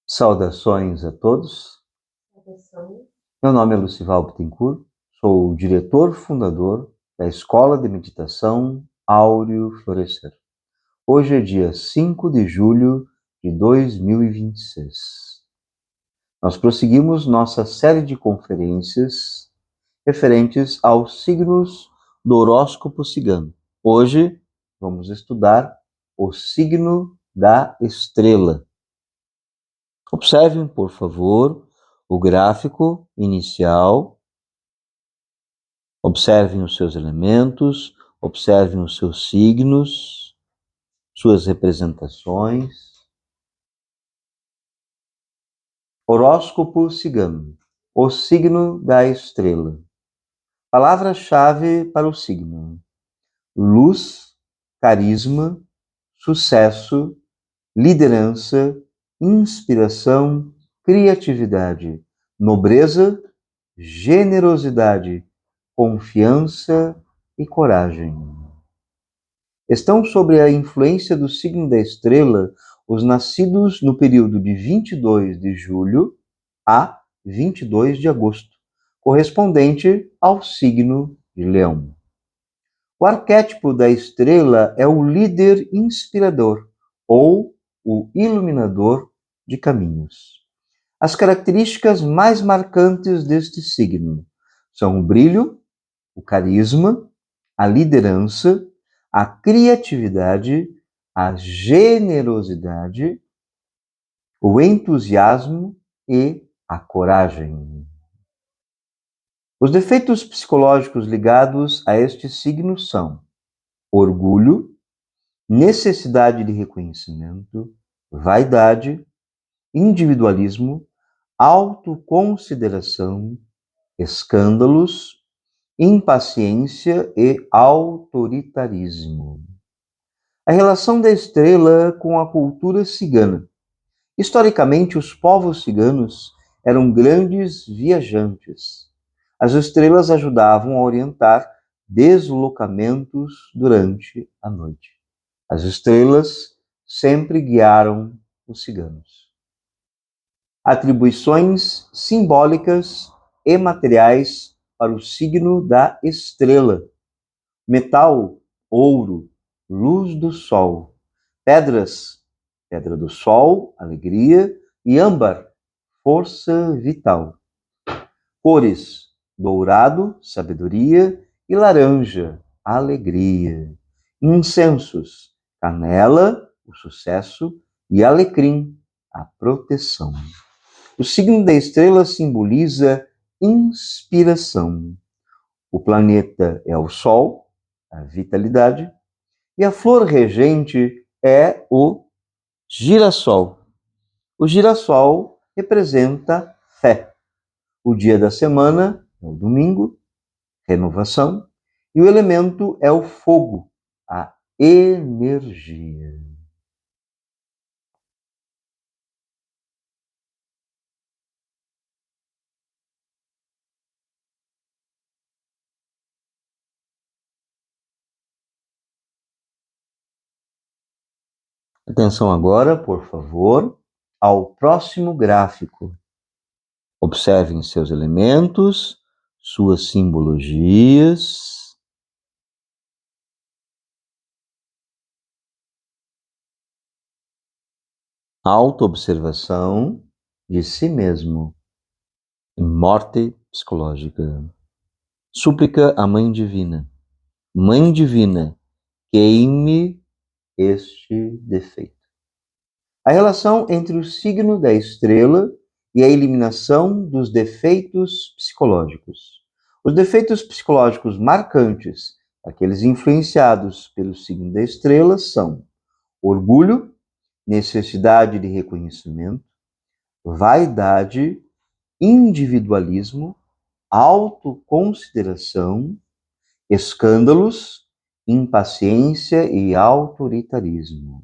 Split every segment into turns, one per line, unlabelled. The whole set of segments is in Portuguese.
Saudações a todos. Meu nome é Lucival Bittencourt, sou o diretor fundador da Escola de Meditação Áureo Florescer. Hoje é dia 5 de julho de 2026. Nós prosseguimos nossa série de conferências referentes aos signos do horóscopo cigano. Hoje vamos estudar o signo da estrela. Observem, por favor, o gráfico inicial, observem os seus elementos, observem os seus signos, suas representações. Horóscopo cigano, o signo da estrela. Palavra-chave para o signo: luz, carisma, sucesso, liderança, inspiração, criatividade, nobreza, generosidade, confiança e coragem. Estão sob a influência do signo da estrela os nascidos no período de 22 de julho a 22 de agosto, correspondente ao signo de Leão. O arquétipo da estrela é o líder inspirador ou o iluminador de caminhos. As características mais marcantes deste signo são o brilho, o carisma, a liderança, a criatividade, a generosidade, o entusiasmo e a coragem. Os defeitos psicológicos ligados a este signo são orgulho, necessidade de reconhecimento, vaidade, individualismo, autoconsideração, escândalos, impaciência e autoritarismo. A relação da estrela com a cultura cigana. Historicamente, os povos ciganos eram grandes viajantes. As estrelas ajudavam a orientar deslocamentos durante a noite. As estrelas sempre guiaram os ciganos. Atribuições simbólicas e materiais para o signo da estrela. Metal, ouro, luz do sol. Pedras, pedra do sol, alegria, e âmbar, força vital. Cores, dourado, sabedoria, e laranja, alegria. Incensos, canela, o sucesso, e alecrim, a proteção. O signo da estrela simboliza inspiração. O planeta é o Sol, a vitalidade, e a flor regente é o girassol. O girassol representa fé. O dia da semana é o domingo, renovação, e o elemento é o fogo, a energia. Atenção agora, por favor, ao próximo gráfico. Observem seus elementos, suas simbologias. Autoobservação de si mesmo. Morte psicológica. Súplica à Mãe Divina. Mãe Divina, queime este defeito. A relação entre o signo da estrela e a eliminação dos defeitos psicológicos. Os defeitos psicológicos marcantes, aqueles influenciados pelo signo da estrela, são orgulho, necessidade de reconhecimento, vaidade, individualismo, autoconsideração, escândalos, impaciência e autoritarismo.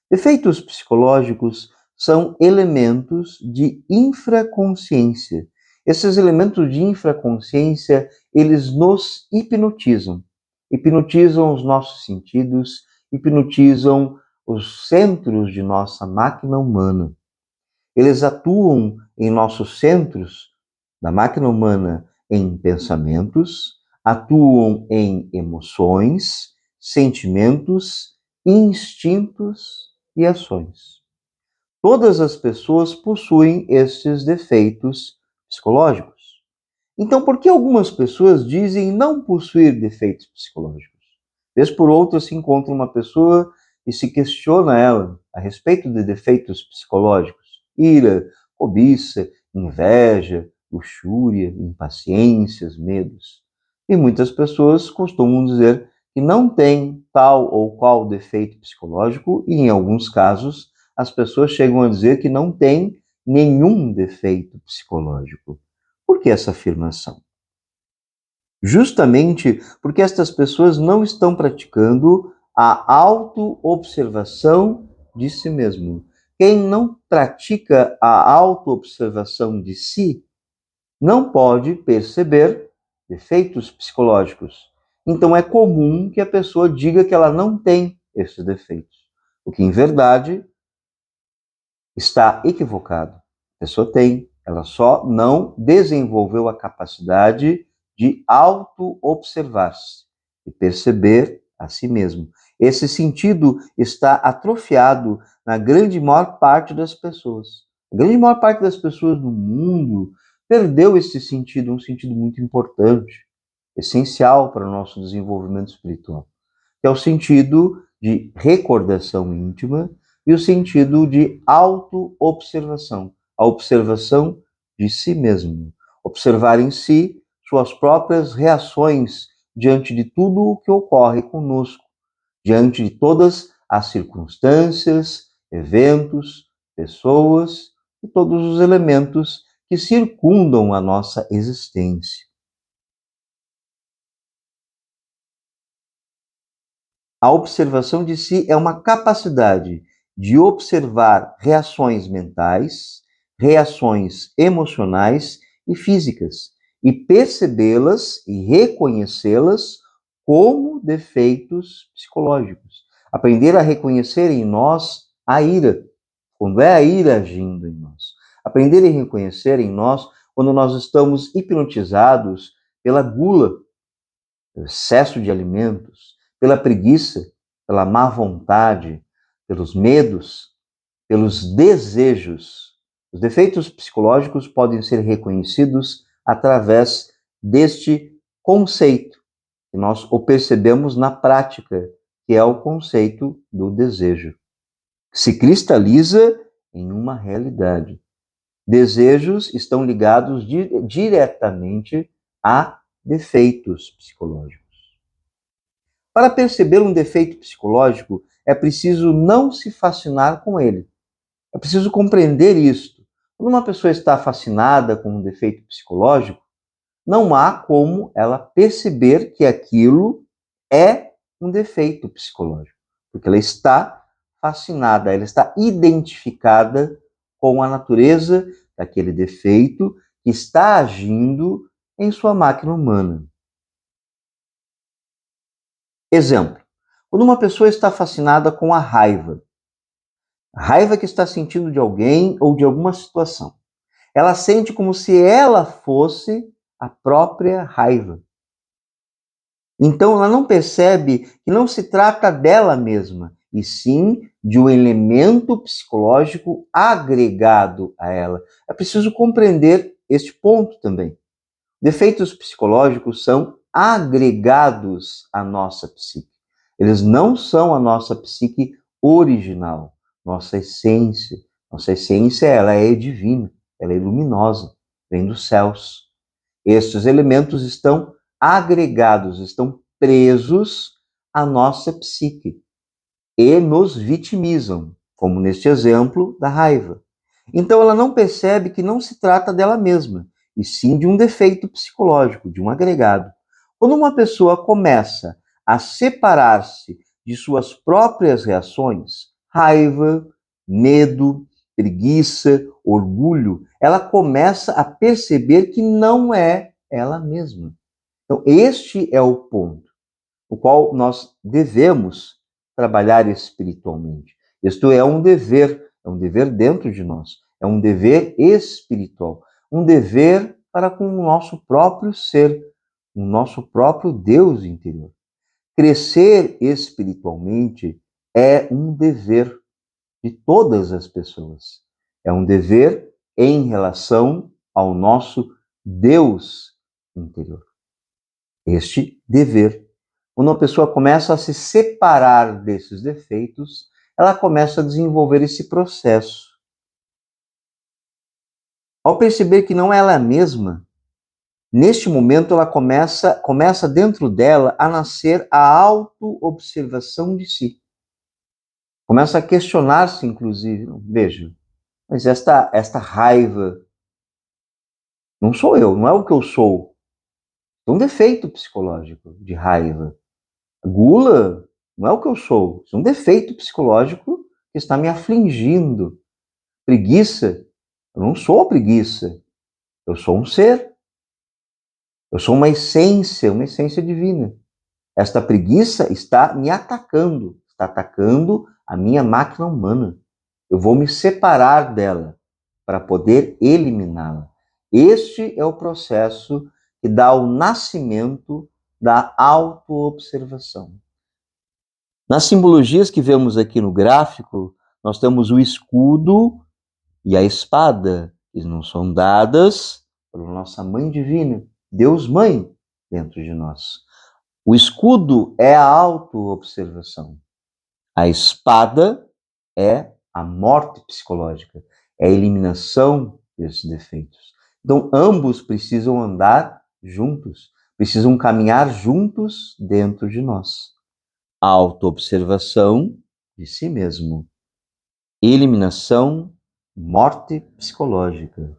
Defeitos psicológicos são elementos de infraconsciência. Esses elementos de infraconsciência, eles nos hipnotizam. Hipnotizam os nossos sentidos, hipnotizam os centros de nossa máquina humana. Eles atuam em nossos centros da máquina humana em pensamentos, atuam em emoções, sentimentos, instintos e ações. Todas as pessoas possuem estes defeitos psicológicos. Então, por que algumas pessoas dizem não possuir defeitos psicológicos? Vez por outra se encontra uma pessoa e se questiona ela a respeito de defeitos psicológicos: ira, cobiça, inveja, luxúria, impaciências, medos. E muitas pessoas costumam dizer que não tem tal ou qual defeito psicológico, e em alguns casos as pessoas chegam a dizer que não tem nenhum defeito psicológico. Por que essa afirmação? Justamente porque estas pessoas não estão praticando a autoobservação de si mesmo. Quem não pratica a autoobservação de si não pode perceber defeitos psicológicos. Então é comum que a pessoa diga que ela não tem esses defeitos, o que em verdade está equivocado. A pessoa tem, ela só não desenvolveu a capacidade de auto-observar-se e perceber a si mesmo. Esse sentido está atrofiado na grande maior parte das pessoas. A grande maior parte das pessoas no mundo perdeu esse sentido, um sentido muito importante, essencial para o nosso desenvolvimento espiritual, que é o sentido de recordação íntima e o sentido de auto-observação, a observação de si mesmo. Observar em si suas próprias reações diante de tudo o que ocorre conosco, diante de todas as circunstâncias, eventos, pessoas e todos os elementos que circundam a nossa existência. A observação de si é uma capacidade de observar reações mentais, reações emocionais e físicas, e percebê-las e reconhecê-las como defeitos psicológicos. Aprender a reconhecer em nós a ira, quando é a ira agindo em nós. Aprender a reconhecer em nós quando nós estamos hipnotizados pela gula, pelo excesso de alimentos, pela preguiça, pela má vontade, pelos medos, pelos desejos. Os defeitos psicológicos podem ser reconhecidos através deste conceito, que nós o percebemos na prática, que é o conceito do desejo. Se cristaliza em uma realidade. Desejos estão ligados diretamente a defeitos psicológicos. Para perceber um defeito psicológico, é preciso não se fascinar com ele. É preciso compreender isto. Quando uma pessoa está fascinada com um defeito psicológico, não há como ela perceber que aquilo é um defeito psicológico, porque ela está fascinada, ela está identificada com a natureza daquele defeito que está agindo em sua máquina humana. Exemplo: quando uma pessoa está fascinada com a raiva que está sentindo de alguém ou de alguma situação, ela sente como se ela fosse a própria raiva. Então ela não percebe que não se trata dela mesma, e sim de um elemento psicológico agregado a ela. É preciso compreender este ponto também. Defeitos psicológicos são agregados à nossa psique. Eles não são a nossa psique original, nossa essência. Nossa essência, ela é divina, ela é luminosa, vem dos céus. Estes elementos estão agregados, estão presos à nossa psique e nos vitimizam, como neste exemplo da raiva. Então ela não percebe que não se trata dela mesma, e sim de um defeito psicológico, de um agregado. Quando uma pessoa começa a separar-se de suas próprias reações, raiva, medo, preguiça, orgulho, ela começa a perceber que não é ela mesma. Então, este é o ponto, o qual nós devemos trabalhar espiritualmente. Isto é um dever dentro de nós. é um dever espiritual, um dever para com o nosso próprio ser, o nosso próprio Deus interior. Crescer espiritualmente é um dever de todas as pessoas. É um dever em relação ao nosso Deus interior. Este dever. Quando uma pessoa começa a se separar desses defeitos, ela começa a desenvolver esse processo. Ao perceber que não é ela mesma, neste momento ela começa dentro dela a nascer a auto-observação de si. Começa a questionar-se, inclusive, veja, mas esta raiva não sou eu, não é o que eu sou. É um defeito psicológico de raiva. Gula não é o que eu sou, é um defeito psicológico que está me afligindo. Preguiça, eu não sou a preguiça, eu sou um ser, eu sou uma essência divina. Esta preguiça está me atacando, está atacando a minha máquina humana. Eu vou me separar dela para poder eliminá-la. Este é o processo que dá o nascimento da autoobservação. Nas simbologias que vemos aqui no gráfico, nós temos o escudo e a espada, que não são dadas pela nossa Mãe Divina, Deus Mãe, dentro de nós. O escudo é a autoobservação. A espada é a morte psicológica, é a eliminação desses defeitos. Então, ambos precisam andar juntos, precisam caminhar juntos dentro de nós. A autoobservação de si mesmo. Eliminação, morte psicológica.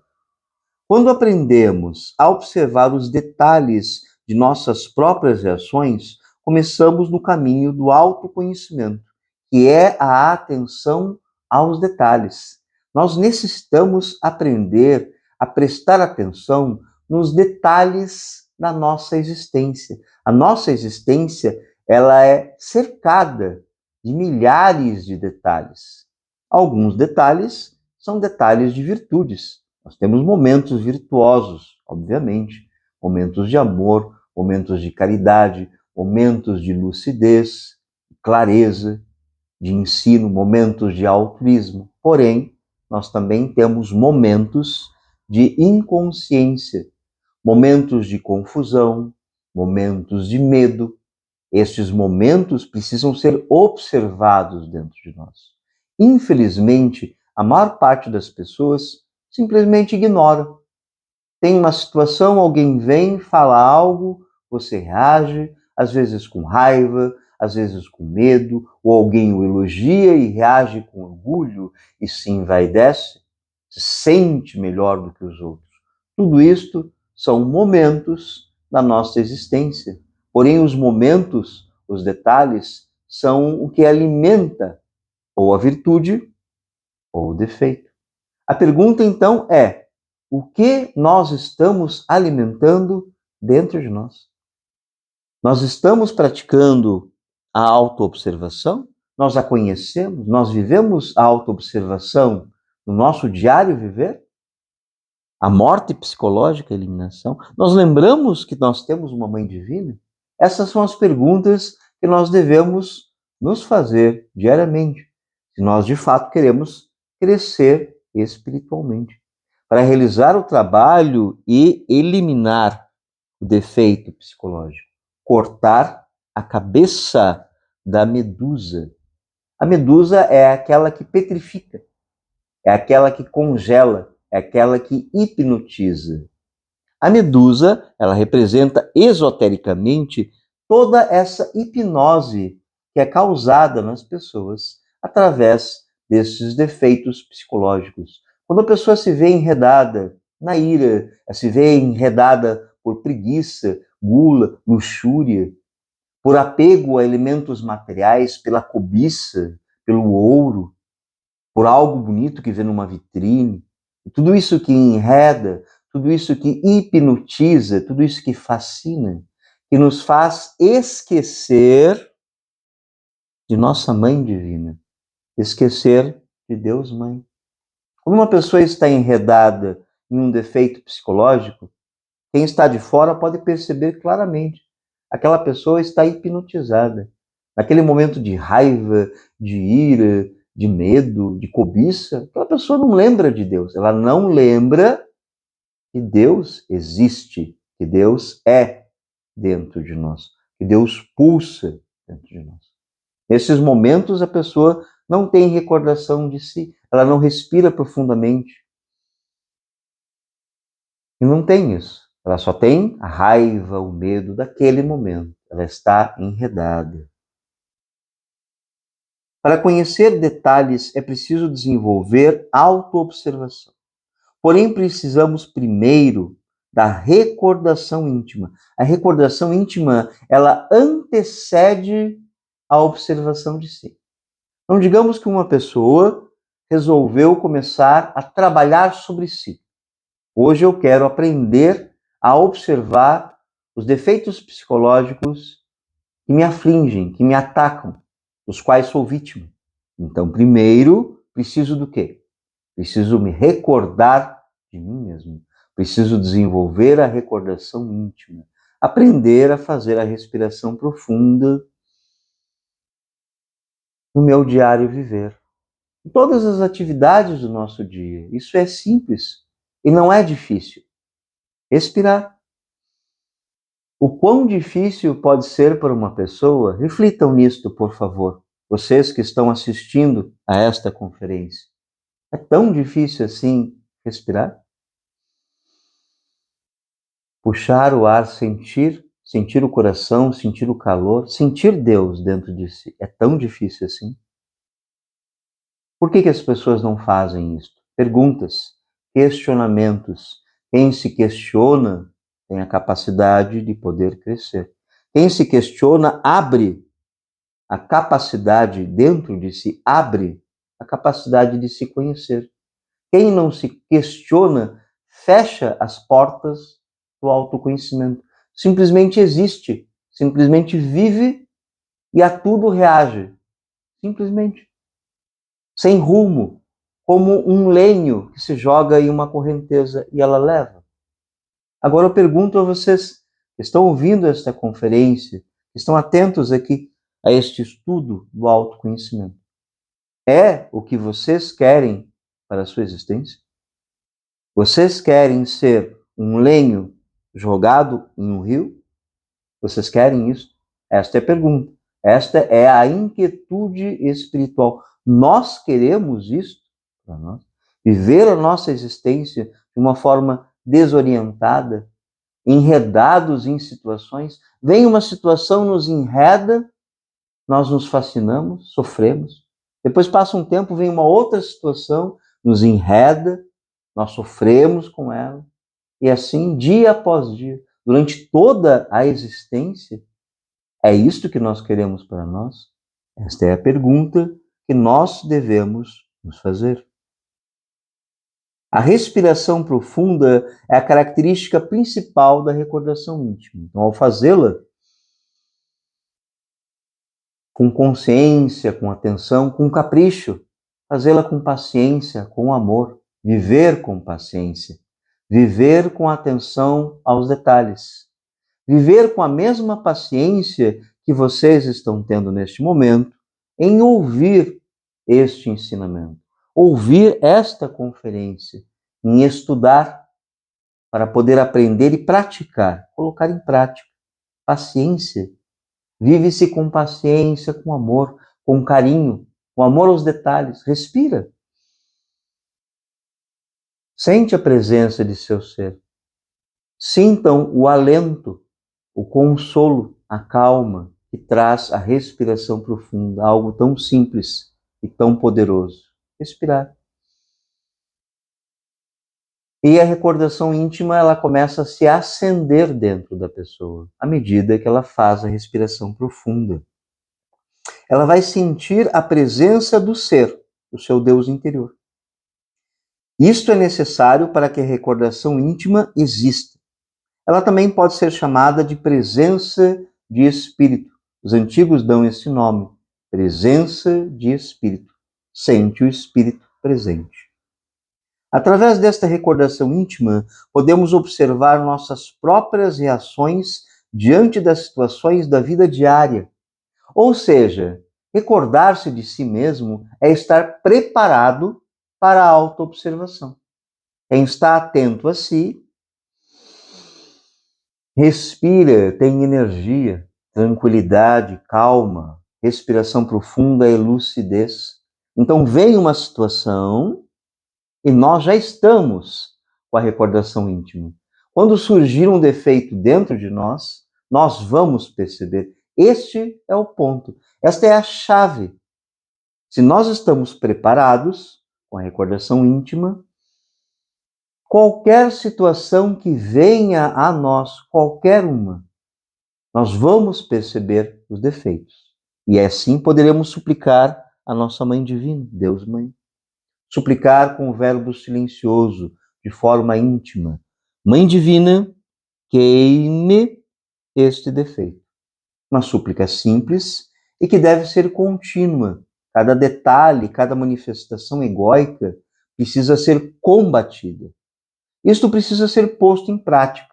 Quando aprendemos a observar os detalhes de nossas próprias reações, começamos no caminho do autoconhecimento, que é a atenção aos detalhes. Nós necessitamos aprender a prestar atenção nos detalhes da nossa existência. A nossa existência, ela é cercada de milhares de detalhes. Alguns detalhes são detalhes de virtudes. Nós temos momentos virtuosos, obviamente, momentos de amor, momentos de caridade, momentos de lucidez, clareza, de ensino, momentos de altruísmo. Porém, nós também temos momentos de inconsciência, momentos de confusão, momentos de medo. Estes momentos precisam ser observados dentro de nós. Infelizmente, a maior parte das pessoas simplesmente ignora. Tem uma situação, alguém vem, fala algo, você reage, às vezes com raiva, às vezes com medo, ou alguém o elogia e reage com orgulho e se envaidece, se sente melhor do que os outros. Tudo isto são momentos da nossa existência. Porém, os momentos, os detalhes, são o que alimenta ou a virtude ou o defeito. A pergunta, então, é: o que nós estamos alimentando dentro de nós? Nós estamos praticando a autoobservação? Nós a conhecemos? Nós vivemos a autoobservação no nosso diário viver? A morte psicológica, a eliminação? Nós lembramos que nós temos uma Mãe Divina? Essas são as perguntas que nós devemos nos fazer diariamente, se nós de fato queremos crescer espiritualmente. Para realizar o trabalho e eliminar o defeito psicológico, cortar a cabeça da medusa. A medusa é aquela que petrifica, é aquela que congela, é aquela que hipnotiza. A medusa, ela representa esotericamente toda essa hipnose que é causada nas pessoas através desses defeitos psicológicos. Quando a pessoa se vê enredada na ira, se vê enredada por preguiça, gula, luxúria, por apego a elementos materiais, pela cobiça, pelo ouro, por algo bonito que vê numa vitrine, tudo isso que enreda, tudo isso que hipnotiza, tudo isso que fascina, que nos faz esquecer de nossa Mãe Divina, esquecer de Deus Mãe. Quando uma pessoa está enredada em um defeito psicológico, quem está de fora pode perceber claramente. Aquela pessoa está hipnotizada. Naquele momento de raiva, de ira, de medo, de cobiça, aquela pessoa não lembra de Deus. Ela não lembra que Deus existe, que Deus é dentro de nós, que Deus pulsa dentro de nós. Nesses momentos, a pessoa não tem recordação de si, ela não respira profundamente. E não tem isso. Ela só tem a raiva, o medo daquele momento. Ela está enredada. Para conhecer detalhes, é preciso desenvolver autoobservação. Porém, precisamos primeiro da recordação íntima. A recordação íntima, ela antecede a observação de si. Então, digamos que uma pessoa resolveu começar a trabalhar sobre si. Hoje eu quero aprender a observar os defeitos psicológicos que me afligem, que me atacam, dos quais sou vítima. Então, primeiro, preciso do quê? Preciso me recordar de mim mesmo. Preciso desenvolver a recordação íntima. Aprender a fazer a respiração profunda no meu diário viver. Em todas as atividades do nosso dia. Isso é simples e não é difícil. Respirar. O quão difícil pode ser para uma pessoa? Reflitam nisto, por favor. Vocês que estão assistindo a esta conferência. É tão difícil assim respirar? Puxar o ar, sentir o coração, sentir o calor, sentir Deus dentro de si. É tão difícil assim? Por que as pessoas não fazem isso? Perguntas, questionamentos. Quem se questiona tem a capacidade de poder crescer. Quem se questiona abre a capacidade dentro de si, abre a capacidade de se conhecer. Quem não se questiona fecha as portas do autoconhecimento. Simplesmente existe, simplesmente vive e a tudo reage. Simplesmente. Sem rumo, como um lenho que se joga em uma correnteza e ela leva. Agora eu pergunto a vocês que estão ouvindo esta conferência, que estão atentos aqui a este estudo do autoconhecimento. É o que vocês querem para a sua existência? Vocês querem ser um lenho jogado em um rio? Vocês querem isso? Esta é a pergunta. Esta é a inquietude espiritual. Nós queremos isso para nós? Viver a nossa existência de uma forma desorientada, enredados em situações. Vem uma situação, nos enreda, nós nos fascinamos, sofremos. Depois passa um tempo, vem uma outra situação, nos enreda, nós sofremos com ela. E assim, dia após dia, durante toda a existência, é isto que nós queremos para nós? Esta é a pergunta que nós devemos nos fazer. A respiração profunda é a característica principal da recordação íntima. Então, ao fazê-la com consciência, com atenção, com capricho, fazê-la com paciência, com amor, viver com paciência, viver com atenção aos detalhes, viver com a mesma paciência que vocês estão tendo neste momento em ouvir este ensinamento, ouvir esta conferência, em estudar para poder aprender e praticar, colocar em prática. Paciência. Vive-se com paciência, com amor, com carinho, com amor aos detalhes. Respira. Sente a presença de seu ser. Sintam o alento, o consolo, a calma que traz a respiração profunda, algo tão simples e tão poderoso. Respirar. E a recordação íntima, ela começa a se acender dentro da pessoa, à medida que ela faz a respiração profunda. Ela vai sentir a presença do ser, do seu Deus interior. Isto é necessário para que a recordação íntima exista. Ela também pode ser chamada de presença de espírito. Os antigos dão esse nome, presença de espírito. Sente o espírito presente. Através desta recordação íntima, podemos observar nossas próprias reações diante das situações da vida diária. Ou seja, recordar-se de si mesmo é estar preparado para a autoobservação. Quem está atento a si, respira, tem energia, tranquilidade, calma, respiração profunda e lucidez. Então vem uma situação e nós já estamos com a recordação íntima. Quando surgir um defeito dentro de nós, nós vamos perceber. Este é o ponto. Esta é a chave. Se nós estamos preparados com a recordação íntima, qualquer situação que venha a nós, qualquer uma, nós vamos perceber os defeitos. E assim poderemos suplicar a nossa Mãe Divina, Deus Mãe. Suplicar com o verbo silencioso, de forma íntima. Mãe Divina, queime este defeito. Uma súplica simples e que deve ser contínua. Cada detalhe, cada manifestação egóica precisa ser combatida. Isto precisa ser posto em prática.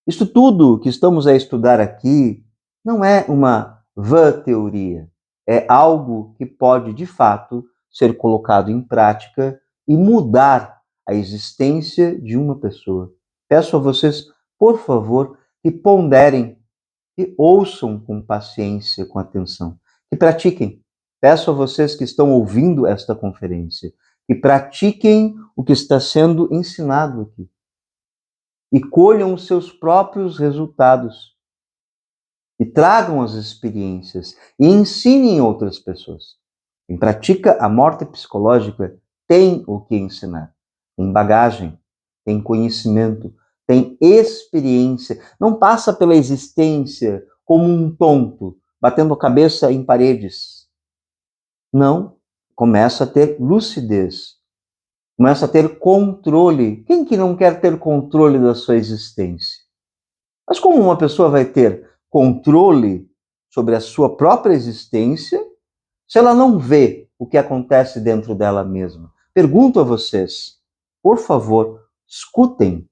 Isto tudo que estamos a estudar aqui não é uma vã teoria, é algo que pode, de fato, ser colocado em prática e mudar a existência de uma pessoa. Peço a vocês, por favor, que ponderem, que ouçam com paciência, com atenção, que pratiquem. Peço a vocês que estão ouvindo esta conferência, que pratiquem o que está sendo ensinado aqui e colham os seus próprios resultados e tragam as experiências e ensinem outras pessoas. Quem pratica a morte psicológica tem o que ensinar. Tem bagagem, tem conhecimento, tem experiência. Não passa pela existência como um tonto, batendo a cabeça em paredes. Não, começa a ter lucidez, começa a ter controle. Quem que não quer ter controle da sua existência? Mas como uma pessoa vai ter controle sobre a sua própria existência se ela não vê o que acontece dentro dela mesma? Pergunto a vocês, por favor, escutem.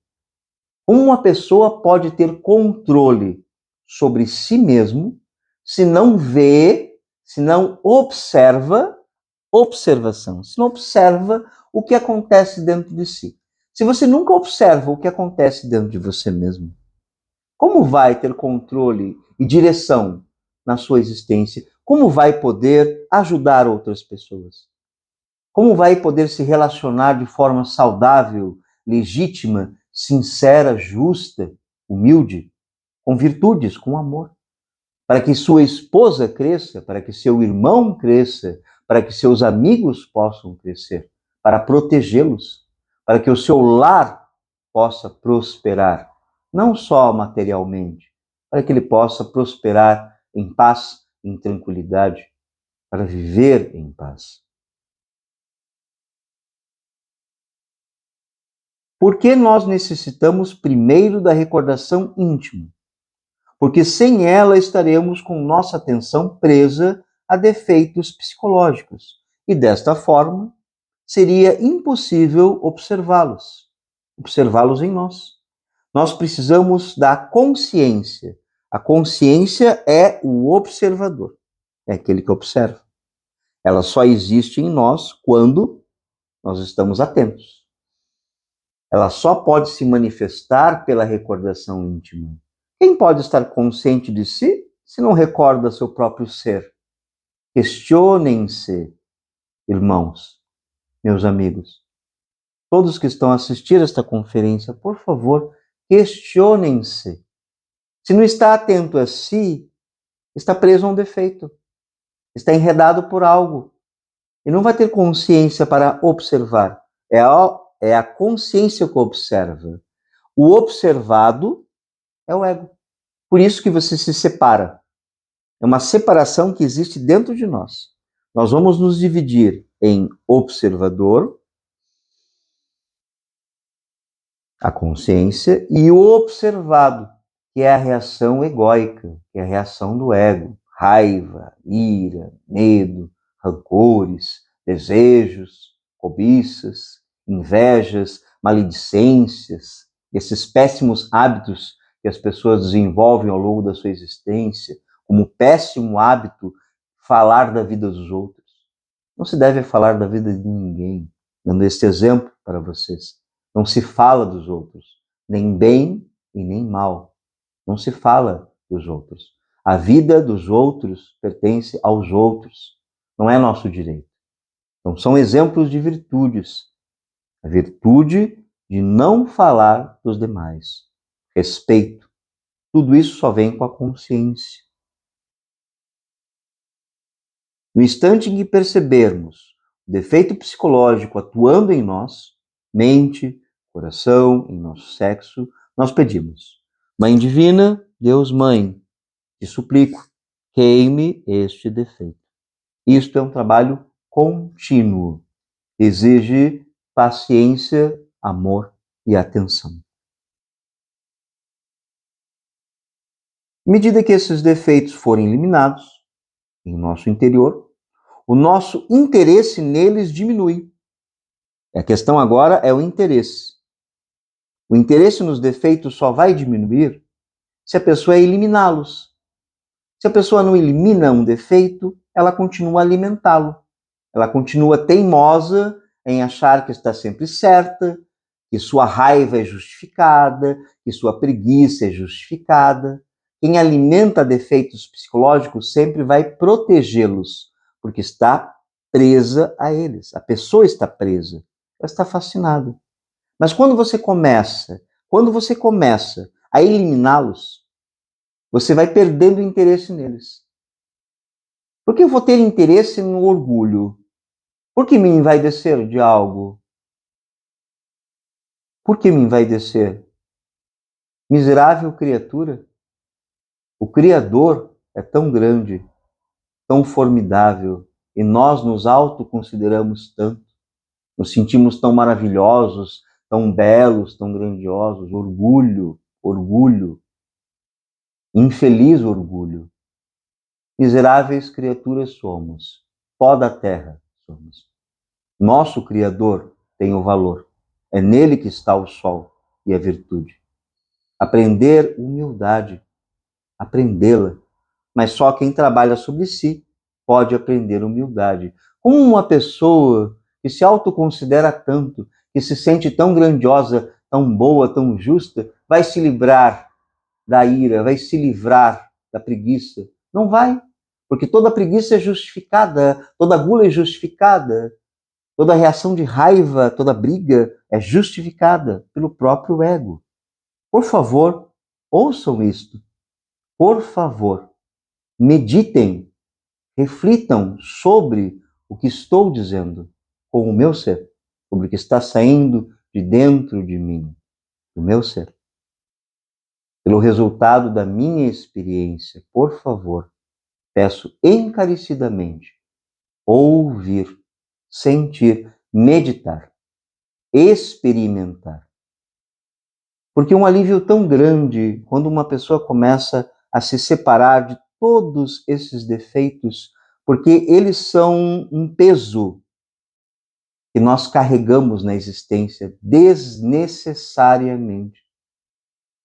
Como uma pessoa pode ter controle sobre si mesmo se não vê, se não observa, observação, se não observa o que acontece dentro de si? Se você nunca observa o que acontece dentro de você mesmo, como vai ter controle e direção na sua existência? Como vai poder ajudar outras pessoas? Como vai poder se relacionar de forma saudável, legítima, sincera, justa, humilde, com virtudes, com amor? Para que sua esposa cresça, para que seu irmão cresça, para que seus amigos possam crescer, para protegê-los, para que o seu lar possa prosperar, não só materialmente, para que ele possa prosperar em paz, em tranquilidade, para viver em paz. Por que nós necessitamos primeiro da recordação íntima? Porque sem ela estaremos com nossa atenção presa a defeitos psicológicos e desta forma seria impossível observá-los em nós. Nós precisamos da consciência. A consciência é o observador, é aquele que observa. Ela só existe em nós quando nós estamos atentos. Ela só pode se manifestar pela recordação íntima. Quem pode estar consciente de si se não recorda seu próprio ser? Questionem-se, irmãos, meus amigos. Todos que estão a assistir esta conferência, por favor, questionem-se. Se não está atento a si, está preso a um defeito, está enredado por algo e não vai ter consciência para observar. É a consciência que observa. O observado é o ego. Por isso que você se separa. É uma separação que existe dentro de nós. Nós vamos nos dividir em observador, a consciência, e o observado, que é a reação egóica, que é a reação do ego. Raiva, ira, medo, rancores, desejos, cobiças, invejas, maledicências, esses péssimos hábitos que as pessoas desenvolvem ao longo da sua existência, como péssimo hábito falar da vida dos outros. Não se deve falar da vida de ninguém, dando este exemplo para vocês. Não se fala dos outros, nem bem e nem mal. Não se fala dos outros. A vida dos outros pertence aos outros, não é nosso direito. Então, são exemplos de virtudes. A virtude de não falar dos demais. Respeito. Tudo isso só vem com a consciência. No instante em que percebermos o defeito psicológico atuando em nós, mente, coração, em nosso sexo, nós pedimos: Mãe Divina, Deus Mãe, te suplico, queime este defeito. Isto é um trabalho contínuo. Exige paciência, amor e atenção. À medida que esses defeitos forem eliminados em nosso interior, o nosso interesse neles diminui. A questão agora é o interesse. O interesse nos defeitos só vai diminuir se a pessoa eliminá-los. Se a pessoa não elimina um defeito, ela continua a alimentá-lo. Ela continua teimosa em achar que está sempre certa, que sua raiva é justificada, que sua preguiça é justificada. Quem alimenta defeitos psicológicos sempre vai protegê-los, porque está presa a eles. A pessoa está presa, ela está fascinada. Mas quando você começa a eliminá-los, você vai perdendo interesse neles. Por que eu vou ter interesse no orgulho? Por que me envaidecer de algo? Por que me envaidecer? Miserável criatura, o Criador é tão grande, tão formidável, e nós nos autoconsideramos tanto, nos sentimos tão maravilhosos, tão belos, tão grandiosos. Orgulho, orgulho, infeliz orgulho. Miseráveis criaturas somos, pó da terra somos. Nosso Criador tem o valor, é nele que está o sol e a virtude. Aprender humildade, aprendê-la, mas só quem trabalha sobre si pode aprender humildade. Como uma pessoa que se autoconsidera tanto, que se sente tão grandiosa, tão boa, tão justa, vai se livrar da ira, vai se livrar da preguiça? Não vai, porque toda preguiça é justificada, toda gula é justificada, toda reação de raiva, toda briga é justificada pelo próprio ego. Por favor, ouçam isto. Por favor, meditem, reflitam sobre o que estou dizendo com o meu ser, sobre o que está saindo de dentro de mim, do meu ser. Pelo resultado da minha experiência, por favor, peço encarecidamente ouvir, sentir, meditar, experimentar. Porque um alívio tão grande quando uma pessoa começa a se separar de todos esses defeitos, porque eles são um peso que nós carregamos na existência desnecessariamente.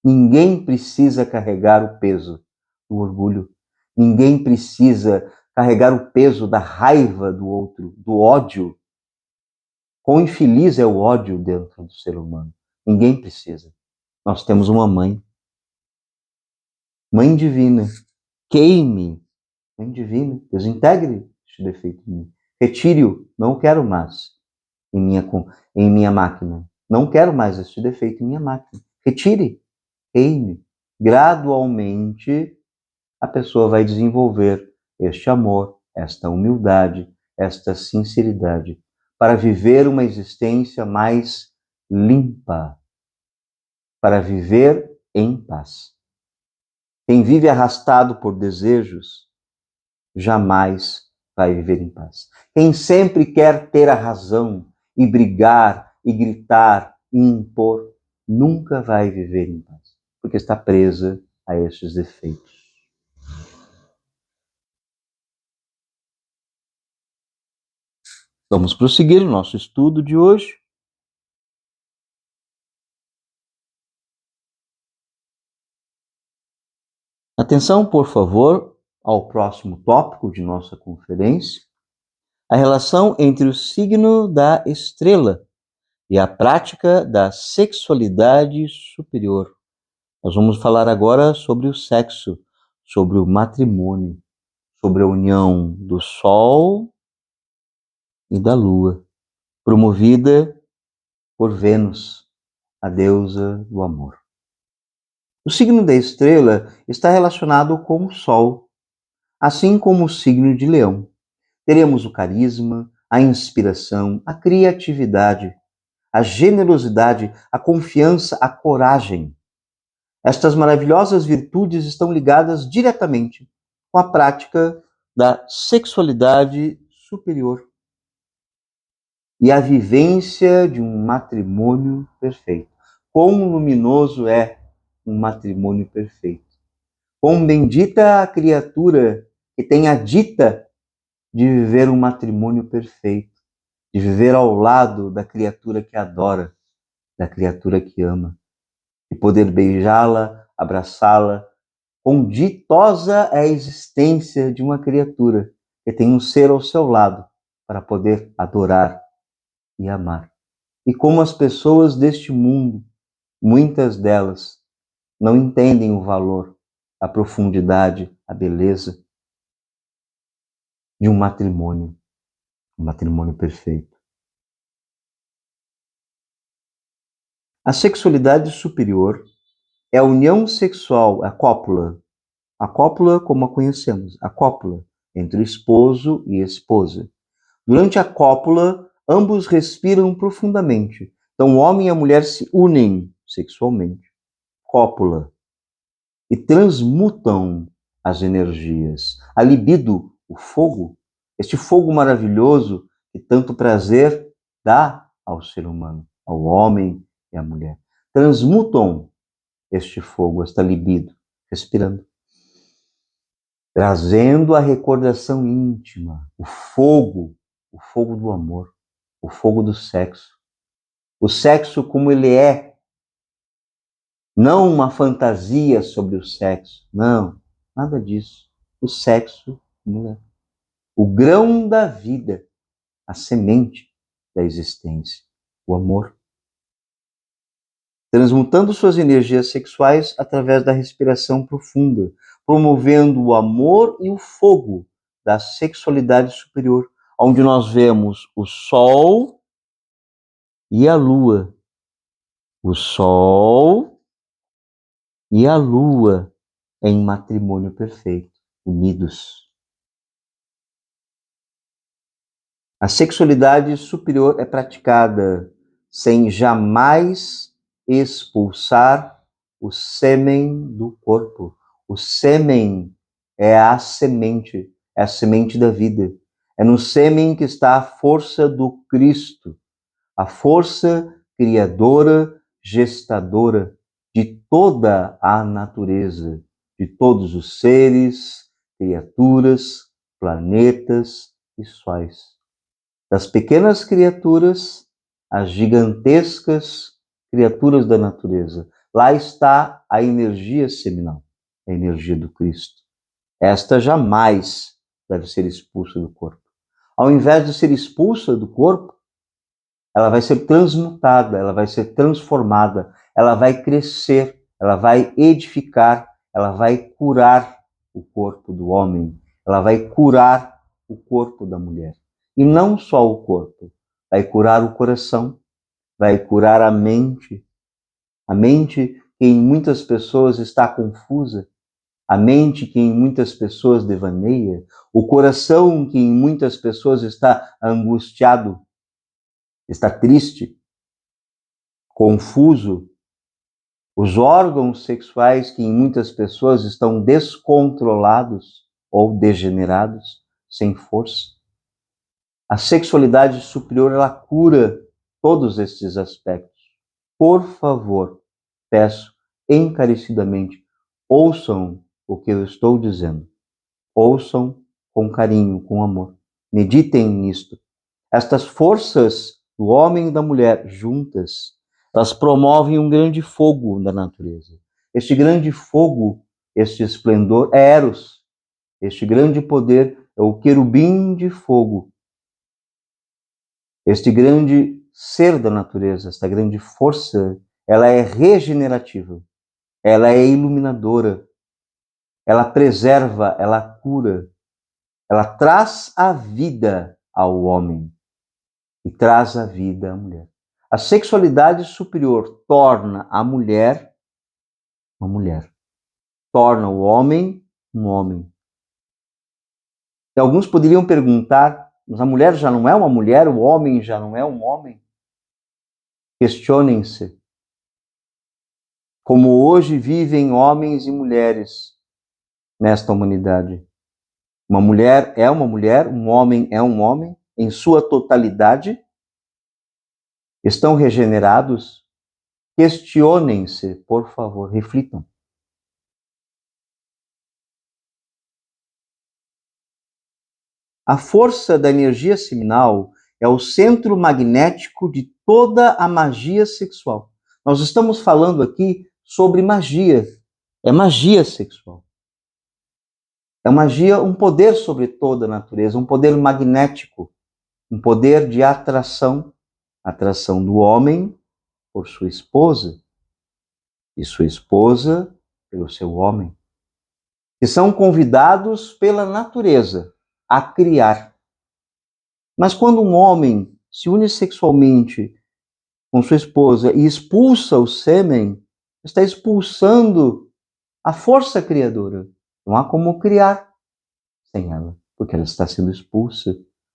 Ninguém precisa carregar o peso do orgulho. Ninguém precisa carregar o peso da raiva do outro, do ódio. Quão infeliz é o ódio dentro do ser humano. Ninguém precisa. Nós temos uma mãe. Mãe divina. Queime. Mãe divina. Desintegre este defeito em mim. Retire-o. Não quero mais em minha máquina. Não quero mais este defeito em minha máquina. Retire. Queime. Gradualmente, a pessoa vai desenvolver este amor, esta humildade, esta sinceridade, para viver uma existência mais limpa, para viver em paz. Quem vive arrastado por desejos, jamais vai viver em paz. Quem sempre quer ter a razão e brigar, e gritar, e impor, nunca vai viver em paz, porque está presa a estes defeitos. Vamos prosseguir o nosso estudo de hoje. Atenção, por favor, ao próximo tópico de nossa conferência, a relação entre o signo da estrela e a prática da sexualidade superior. Nós vamos falar agora sobre o sexo, sobre o matrimônio, sobre a união do Sol e da Lua, promovida por Vênus, a deusa do amor. O signo da estrela está relacionado com o Sol, assim como o signo de Leão. Teremos o carisma, a inspiração, a criatividade, a generosidade, a confiança, a coragem. Estas maravilhosas virtudes estão ligadas diretamente com a prática da sexualidade superior e a vivência de um matrimônio perfeito. Quão luminoso é um matrimônio perfeito. Quão bendita a criatura que tem a dita de viver um matrimônio perfeito, de viver ao lado da criatura que adora, da criatura que ama, de poder beijá-la, abraçá-la. Quão ditosa é a existência de uma criatura que tem um ser ao seu lado para poder adorar e amar. E como as pessoas deste mundo, muitas delas, não entendem o valor, a profundidade, a beleza de um matrimônio perfeito. A sexualidade superior é a união sexual, a cópula como a conhecemos, a cópula entre o esposo e a esposa. Durante a cópula, ambos respiram profundamente. Então, o homem e a mulher se unem sexualmente, cópula, e transmutam as energias. A libido, o fogo, este fogo maravilhoso que tanto prazer dá ao ser humano, ao homem e à mulher. Transmutam este fogo, esta libido, respirando, trazendo a recordação íntima, o fogo do amor, o fogo do sexo. O sexo como ele é, não uma fantasia sobre o sexo, não, nada disso. O sexo como é. O grão da vida, a semente da existência, o amor. Transmutando suas energias sexuais através da respiração profunda, promovendo o amor e o fogo da sexualidade superior, onde nós vemos o Sol e a Lua. O Sol e a Lua em matrimônio perfeito, unidos. A sexualidade superior é praticada sem jamais expulsar o sêmen do corpo. O sêmen é a semente da vida. É no sêmen que está a força do Cristo, a força criadora, gestadora de toda a natureza, de todos os seres, criaturas, planetas e sóis. Das pequenas criaturas às gigantescas criaturas da natureza. Lá está a energia seminal, a energia do Cristo. Esta jamais deve ser expulsa do corpo. Ao invés de ser expulsa do corpo, ela vai ser transmutada, ela vai ser transformada, ela vai crescer, ela vai edificar, ela vai curar o corpo do homem, ela vai curar o corpo da mulher. E não só o corpo, vai curar o coração, vai curar a mente que em muitas pessoas está confusa, a mente que em muitas pessoas devaneia, o coração que em muitas pessoas está angustiado, está triste, confuso, os órgãos sexuais que em muitas pessoas estão descontrolados ou degenerados, sem força. A sexualidade superior, ela cura todos esses aspectos. Por favor, peço encarecidamente, ouçam o que eu estou dizendo. Ouçam com carinho, com amor. Meditem nisto. Estas forças do homem e da mulher juntas, elas promovem um grande fogo da natureza. Este grande fogo este esplendor é Eros. Este grande poder é o querubim de fogo. Este grande ser da natureza, esta grande força, ela é regenerativa, ela é iluminadora, ela preserva, ela cura, ela traz a vida ao homem e traz a vida à mulher. A sexualidade superior torna a mulher uma mulher, torna o homem um homem. E alguns poderiam perguntar, mas a mulher já não é uma mulher, o homem já não é um homem? Questionem-se. Como hoje vivem homens e mulheres nesta humanidade. Uma mulher é uma mulher, um homem é um homem, em sua totalidade. Estão regenerados? Questionem-se, por favor, reflitam. A força da energia seminal é o centro magnético de toda a magia sexual. Nós estamos falando aqui sobre magia. É magia sexual. É magia, um poder sobre toda a natureza, um poder magnético, um poder de atração, atração do homem por sua esposa e sua esposa pelo seu homem, que são convidados pela natureza a criar. Mas quando um homem se une sexualmente com sua esposa e expulsa o sêmen, está expulsando a força criadora. Não há como criar sem ela, porque ela está sendo expulsa.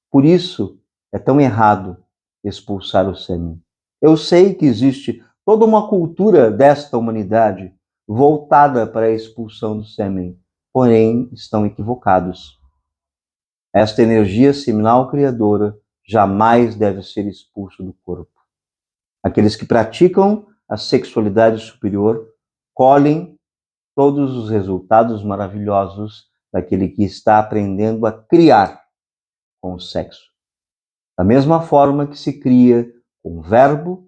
Por isso é tão errado expulsar o sêmen. Eu sei que existe toda uma cultura desta humanidade voltada para a expulsão do sêmen, porém estão equivocados. Esta energia seminal criadora jamais deve ser expulsa do corpo. Aqueles que praticam a sexualidade superior colhem todos os resultados maravilhosos daquele que está aprendendo a criar com o sexo. Da mesma forma que se cria com o verbo,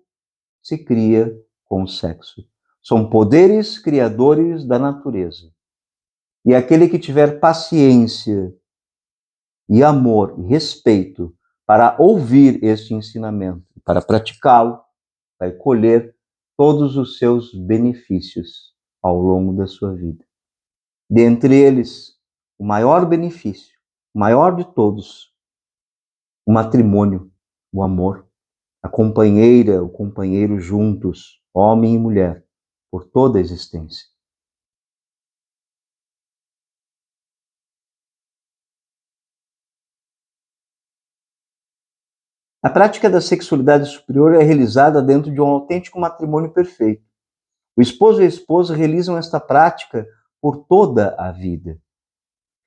se cria com o sexo. São poderes criadores da natureza. E aquele que tiver paciência e amor e respeito para ouvir este ensinamento, para praticá-lo, vai colher todos os seus benefícios ao longo da sua vida. Dentre eles, o maior benefício, o maior de todos, o matrimônio, o amor, a companheira, o companheiro juntos, homem e mulher, por toda a existência. A prática da sexualidade superior é realizada dentro de um autêntico matrimônio perfeito. O esposo e a esposa realizam esta prática por toda a vida,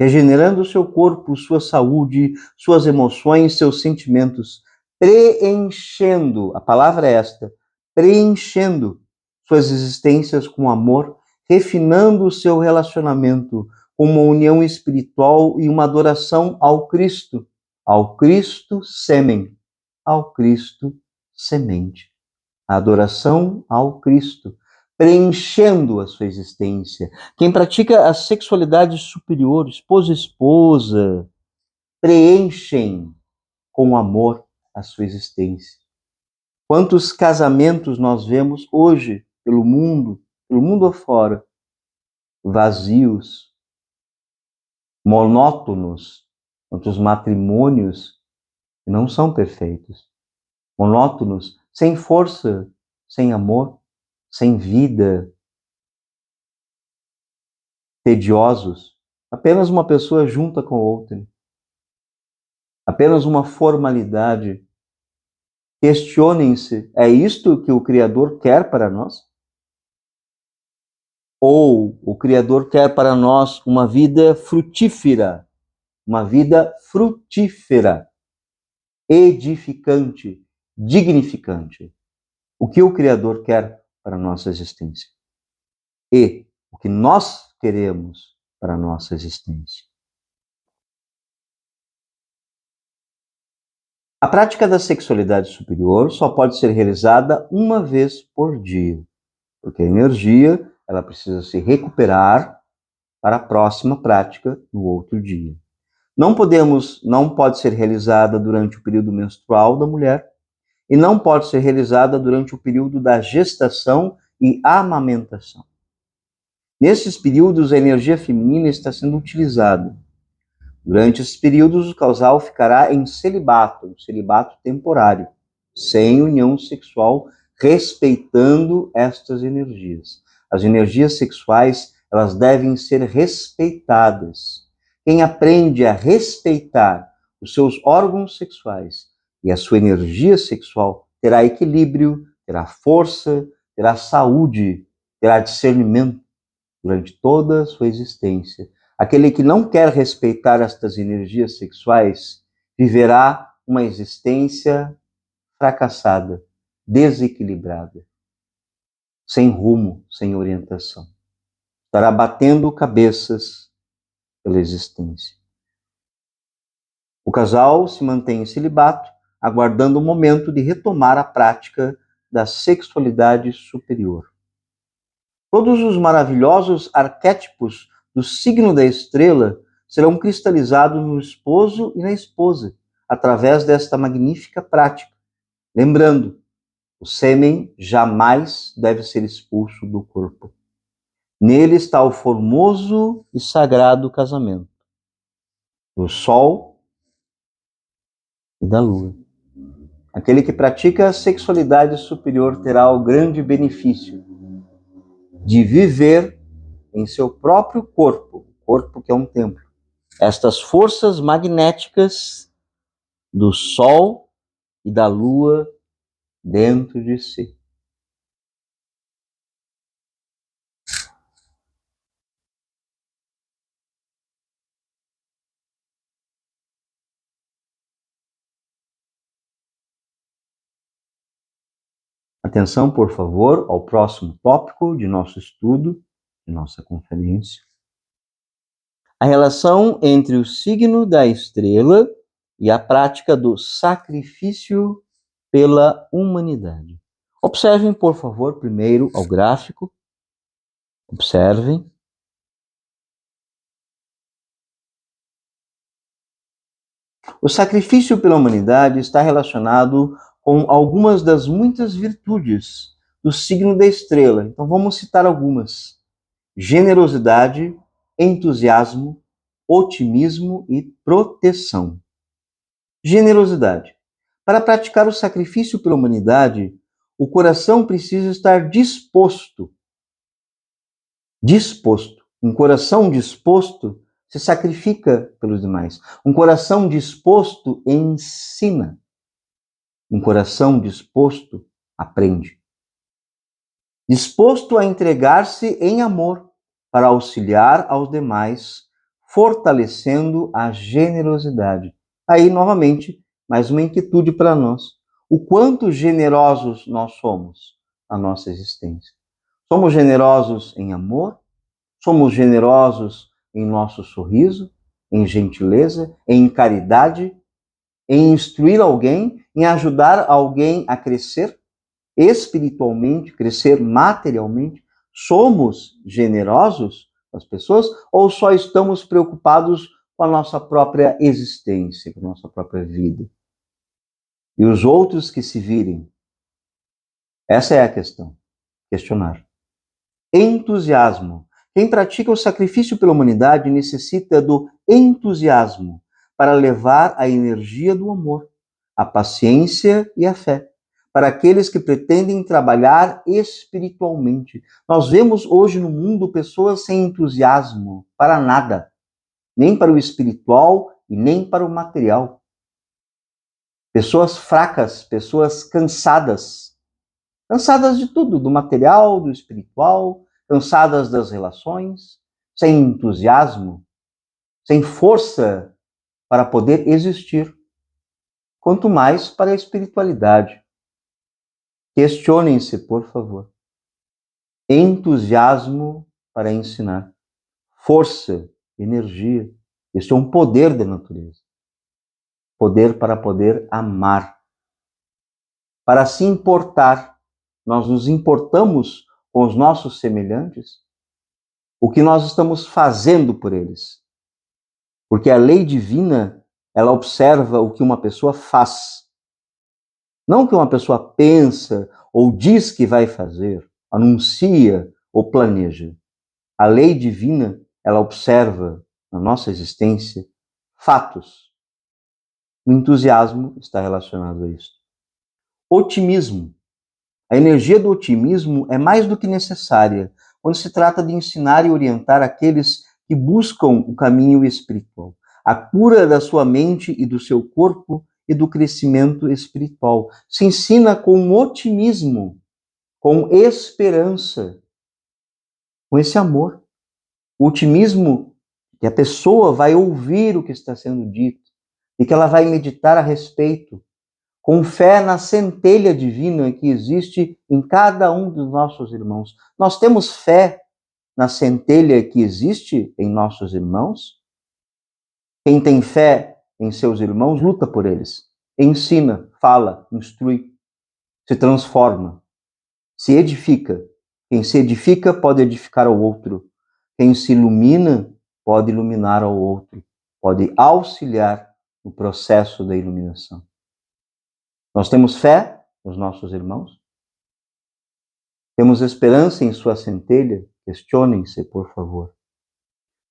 regenerando o seu corpo, sua saúde, suas emoções, seus sentimentos, preenchendo, a palavra é esta, preenchendo suas existências com amor, refinando o seu relacionamento com uma união espiritual e uma adoração ao Cristo sêmen, ao Cristo semente. A adoração ao Cristo, preenchendo a sua existência. Quem pratica a sexualidade superior, esposo e esposa, preenchem com amor a sua existência. Quantos casamentos nós vemos hoje pelo mundo afora, vazios, monótonos, quantos matrimônios que não são perfeitos, monótonos, sem força, sem amor, sem vida, tediosos, apenas uma pessoa junta com outra, apenas uma formalidade. Questionem-se, é isto que o Criador quer para nós? Ou o Criador quer para nós uma vida frutífera, edificante, dignificante? O que o Criador quer para a nossa existência? E o que nós queremos para a nossa existência? A prática da sexualidade superior só pode ser realizada uma vez por dia, porque a energia ela precisa se recuperar para a próxima prática no outro dia. Não pode ser realizada durante o período menstrual da mulher e não pode ser realizada durante o período da gestação e amamentação. Nesses períodos, a energia feminina está sendo utilizada. Durante esses períodos, o casal ficará em celibato, um celibato temporário, sem união sexual, respeitando estas energias. As energias sexuais, elas devem ser respeitadas. Quem aprende a respeitar os seus órgãos sexuais e a sua energia sexual terá equilíbrio, terá força, terá saúde, terá discernimento durante toda a sua existência. Aquele que não quer respeitar estas energias sexuais viverá uma existência fracassada, desequilibrada, sem rumo, sem orientação. Estará batendo cabeças pela existência. O casal se mantém em celibato, aguardando o momento de retomar a prática da sexualidade superior. Todos os maravilhosos arquétipos do signo da estrela serão cristalizados no esposo e na esposa, através desta magnífica prática. Lembrando, o sêmen jamais deve ser expulso do corpo. Nele está o formoso e sagrado casamento do Sol e da Lua. Aquele que pratica a sexualidade superior terá o grande benefício de viver em seu próprio corpo, corpo que é um templo, estas forças magnéticas do Sol e da Lua dentro de si. Atenção, por favor, ao próximo tópico de nosso estudo, de nossa conferência. A relação entre o signo da estrela e a prática do sacrifício pela humanidade. Observem, por favor, primeiro ao gráfico. Observem. O sacrifício pela humanidade está relacionado com algumas das muitas virtudes do signo da estrela. Então vamos citar algumas: generosidade, entusiasmo, otimismo e proteção. Generosidade. Para praticar o sacrifício pela humanidade, o coração precisa estar disposto. Um coração disposto se sacrifica pelos demais. Um coração disposto ensina. Um coração disposto aprende. Disposto a entregar-se em amor para auxiliar aos demais, fortalecendo a generosidade. Aí, novamente, mais uma inquietude para nós. O quanto generosos nós somos na nossa existência. Somos generosos em amor? Somos generosos em nosso sorriso, em gentileza, em caridade, em instruir alguém, em ajudar alguém a crescer espiritualmente, crescer materialmente? Somos generosos com as pessoas ou só estamos preocupados com a nossa própria existência, com a nossa própria vida? E os outros que se virem? Essa é a questão. Questionar. Entusiasmo. Quem pratica o sacrifício pela humanidade necessita do entusiasmo para levar a energia do amor, a paciência e a fé para aqueles que pretendem trabalhar espiritualmente. Nós vemos hoje no mundo pessoas sem entusiasmo para nada, nem para o espiritual e nem para o material. Pessoas fracas, pessoas cansadas de tudo, do material, do espiritual, cansadas das relações, sem entusiasmo, sem força para poder existir, quanto mais para a espiritualidade. Questionem-se, por favor. Entusiasmo para ensinar, força, energia. Isso é um poder da natureza. Poder para poder amar, para se importar. Nós nos importamos com os nossos semelhantes. o que nós estamos fazendo por eles. Porque a lei divina, ela observa o que uma pessoa faz. Não o que uma pessoa pensa ou diz que vai fazer, anuncia ou planeja. A lei divina, ela observa na nossa existência fatos. O entusiasmo está relacionado a isso. Otimismo. A energia do otimismo é mais do que necessária quando se trata de ensinar e orientar aqueles que buscam o caminho espiritual, a cura da sua mente e do seu corpo e do crescimento espiritual. Se ensina com otimismo, com esperança, com esse amor. O otimismo que a pessoa vai ouvir o que está sendo dito e que ela vai meditar a respeito, com fé na centelha divina que existe em cada um dos nossos irmãos. Nós temos fé na centelha que existe em nossos irmãos? Quem tem fé em seus irmãos, luta por eles, ensina, fala, instrui, se transforma, se edifica. Quem se edifica pode edificar ao outro. Quem se ilumina pode iluminar ao outro, pode auxiliar no processo da iluminação. Nós temos fé nos nossos irmãos? Temos esperança em sua centelha? Questionem-se, por favor.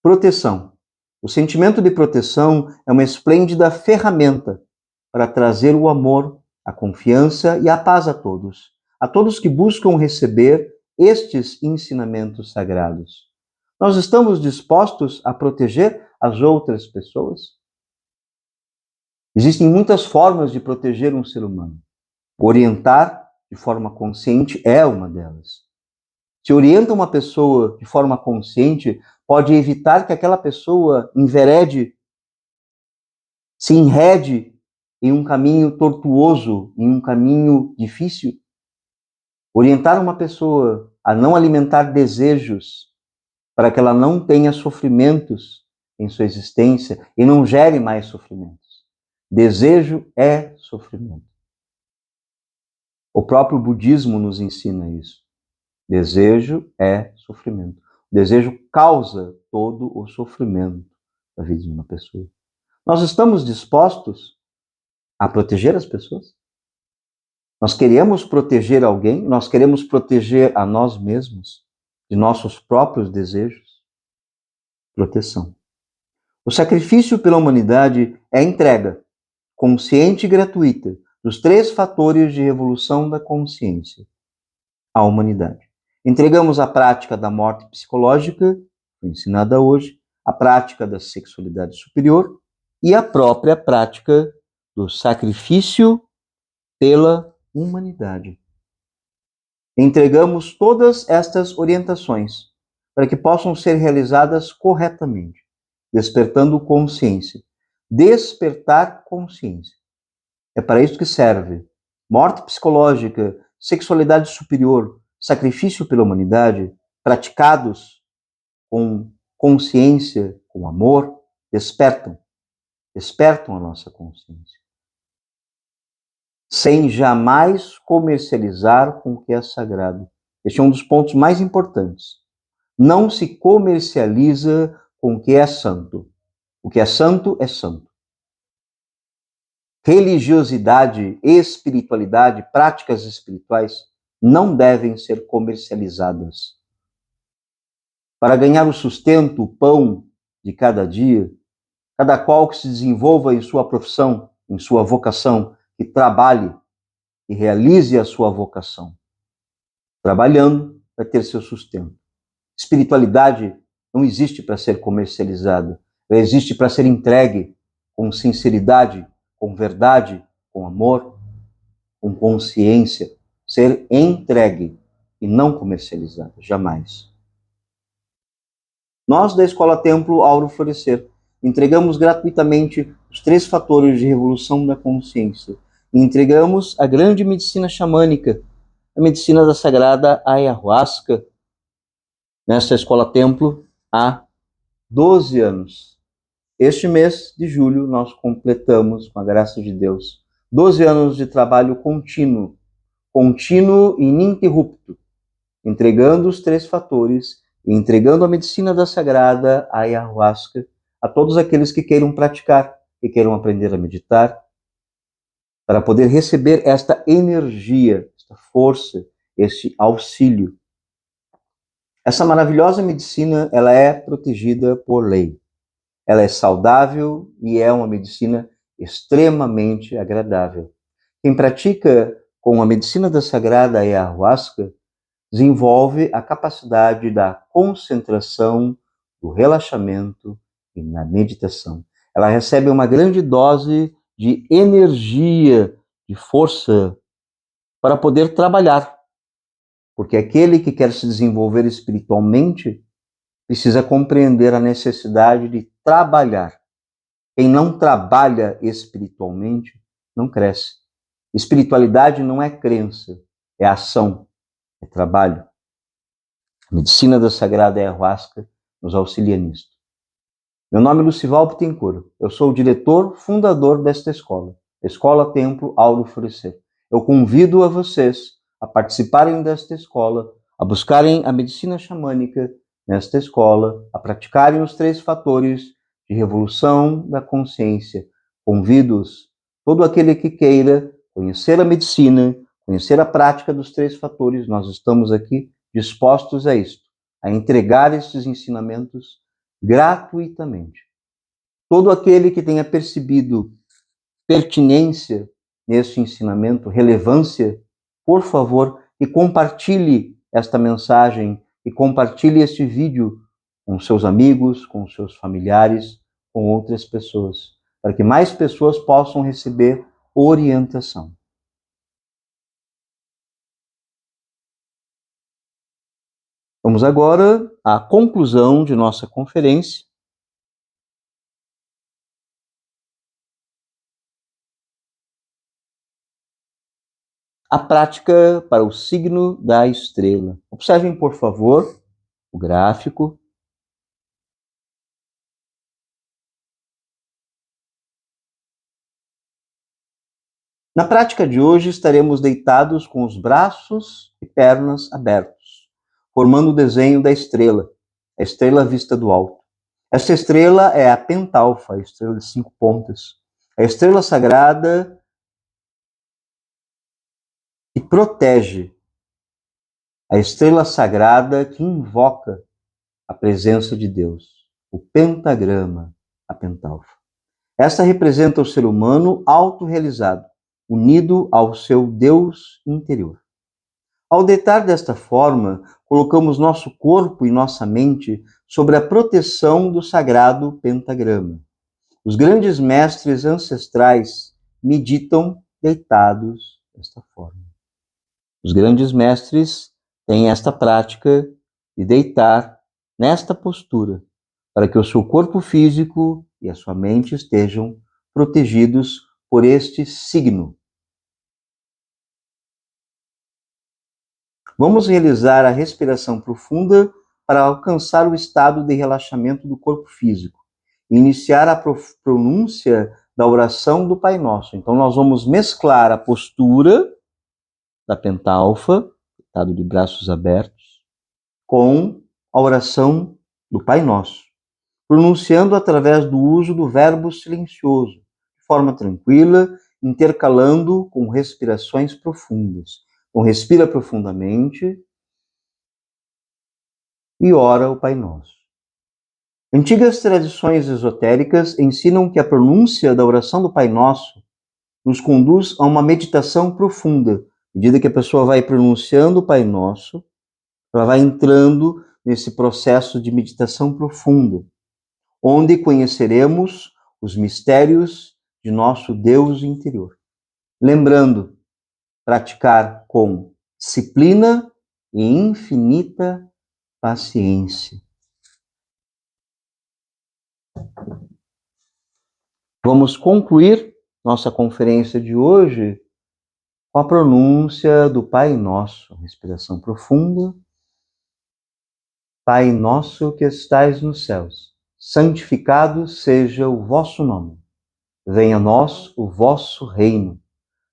Proteção. O sentimento de proteção é uma esplêndida ferramenta para trazer o amor, a confiança e a paz a todos que buscam receber estes ensinamentos sagrados. Nós estamos dispostos a proteger as outras pessoas? Existem muitas formas de proteger um ser humano. Orientar de forma consciente é uma delas. Se orienta uma pessoa de forma consciente, pode evitar que aquela pessoa enverede, se enrede em um caminho tortuoso, em um caminho difícil. Orientar uma pessoa a não alimentar desejos para que ela não tenha sofrimentos em sua existência e não gere mais sofrimentos. Desejo é sofrimento. O próprio budismo nos ensina isso. Desejo é sofrimento. O desejo causa todo o sofrimento da vida de uma pessoa. Nós estamos dispostos a proteger as pessoas? Nós queremos proteger alguém? Nós queremos proteger a nós mesmos de nossos próprios desejos? Proteção. O sacrifício pela humanidade é a entrega consciente e gratuita dos 3 fatores de revolução da consciência à humanidade. Entregamos a prática da morte psicológica, ensinada hoje, a prática da sexualidade superior e a própria prática do sacrifício pela humanidade. Entregamos todas estas orientações para que possam ser realizadas corretamente, despertando consciência. Despertar consciência. É para isso que serve. Morte psicológica, sexualidade superior, sacrifício pela humanidade, praticados com consciência, com amor, despertam a nossa consciência. Sem jamais comercializar com o que é sagrado. Este é um dos pontos mais importantes. Não se comercializa com o que é santo. O que é santo é santo. Religiosidade, espiritualidade, práticas espirituais não devem ser comercializadas. Para ganhar o sustento, o pão de cada dia, cada qual que se desenvolva em sua profissão, em sua vocação, que trabalhe e realize a sua vocação. Trabalhando vai ter seu sustento. Espiritualidade não existe para ser comercializada, ela existe para ser entregue com sinceridade, com verdade, com amor, com consciência, ser entregue e não comercializada, jamais. Nós da Escola Templo Auro Florescer entregamos gratuitamente os 3 fatores de revolução da consciência. E entregamos a grande medicina xamânica, a medicina da sagrada ayahuasca, nesta Escola Templo há 12 anos. Este mês de julho nós completamos, com a graça de Deus, 12 anos de trabalho contínuo e ininterrupto, entregando os 3 fatores e entregando a medicina da sagrada ayahuasca a todos aqueles que queiram praticar, que queiram aprender a meditar, para poder receber esta energia, esta força, este auxílio. Essa maravilhosa medicina, ela é protegida por lei. Ela é saudável e é uma medicina extremamente agradável. Quem pratica com a medicina da sagrada ayahuasca desenvolve a capacidade da concentração, do relaxamento e na meditação. Ela recebe uma grande dose de energia, de força para poder trabalhar. Porque aquele que quer se desenvolver espiritualmente precisa compreender a necessidade de trabalhar. Quem não trabalha espiritualmente não cresce. Espiritualidade não é crença, é ação, é trabalho. A medicina da sagrada ayahuasca nos auxilia nisto. Meu nome é Lucival Pittencourt. Eu sou o diretor fundador desta escola, Escola Templo Auro Florescer. Eu convido a vocês a participarem desta escola, a buscarem a medicina xamânica nesta escola, a praticarem os 3 fatores de revolução da consciência. Convido-os, todo aquele que queira conhecer a medicina, conhecer a prática dos 3 fatores, nós estamos aqui dispostos a isto, a entregar estes ensinamentos gratuitamente. Todo aquele que tenha percebido pertinência neste ensinamento, relevância, por favor, e compartilhe esta mensagem e compartilhe este vídeo com seus amigos, com seus familiares, com outras pessoas, para que mais pessoas possam receber orientação. Vamos agora à conclusão de nossa conferência. A prática para o signo da estrela. Observem, por favor, o gráfico. Na prática de hoje, estaremos deitados com os braços e pernas abertos, formando o desenho da estrela, a estrela vista do alto. Esta estrela é a pentalfa, a estrela de 5 pontas, a estrela sagrada que protege, a estrela sagrada que invoca a presença de Deus, o pentagrama, a pentalfa. Esta representa o ser humano autorrealizado, unido ao seu Deus interior. Ao deitar desta forma, colocamos nosso corpo e nossa mente sobre a proteção do sagrado pentagrama. Os grandes mestres ancestrais meditam deitados desta forma. Os grandes mestres têm esta prática de deitar nesta postura, para que o seu corpo físico e a sua mente estejam protegidos por este signo. Vamos realizar a respiração profunda para alcançar o estado de relaxamento do corpo físico e iniciar a pronúncia da oração do Pai Nosso. Então, nós vamos mesclar a postura da pentalfa, estado de braços abertos, com a oração do Pai Nosso, pronunciando através do uso do verbo silencioso, de forma tranquila, intercalando com respirações profundas. Então, respira profundamente e ora o Pai Nosso. Antigas tradições esotéricas ensinam que a pronúncia da oração do Pai Nosso nos conduz a uma meditação profunda. À medida que a pessoa vai pronunciando o Pai Nosso, ela vai entrando nesse processo de meditação profunda, onde conheceremos os mistérios de nosso Deus interior. Lembrando, praticar com disciplina e infinita paciência. Vamos concluir nossa conferência de hoje com a pronúncia do Pai Nosso. Respiração profunda. Pai nosso que estais nos céus, santificado seja o vosso nome. Venha a nós o vosso reino.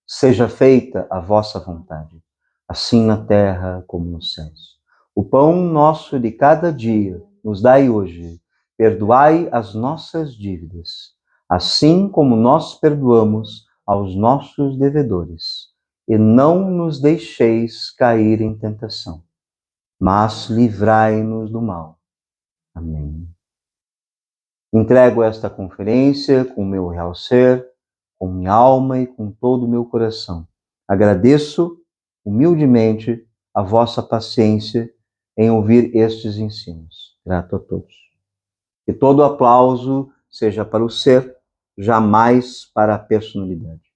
Seja feita a vossa vontade, assim na terra como nos céus. O pão nosso de cada dia nos dai hoje. Perdoai as nossas dívidas, assim como nós perdoamos aos nossos devedores. E não nos deixeis cair em tentação, mas livrai-nos do mal. Amém. Entrego esta conferência com meu real ser, com minha alma e com todo o meu coração. Agradeço humildemente a vossa paciência em ouvir estes ensinos. Grato a todos. Que todo aplauso seja para o ser, jamais para a personalidade.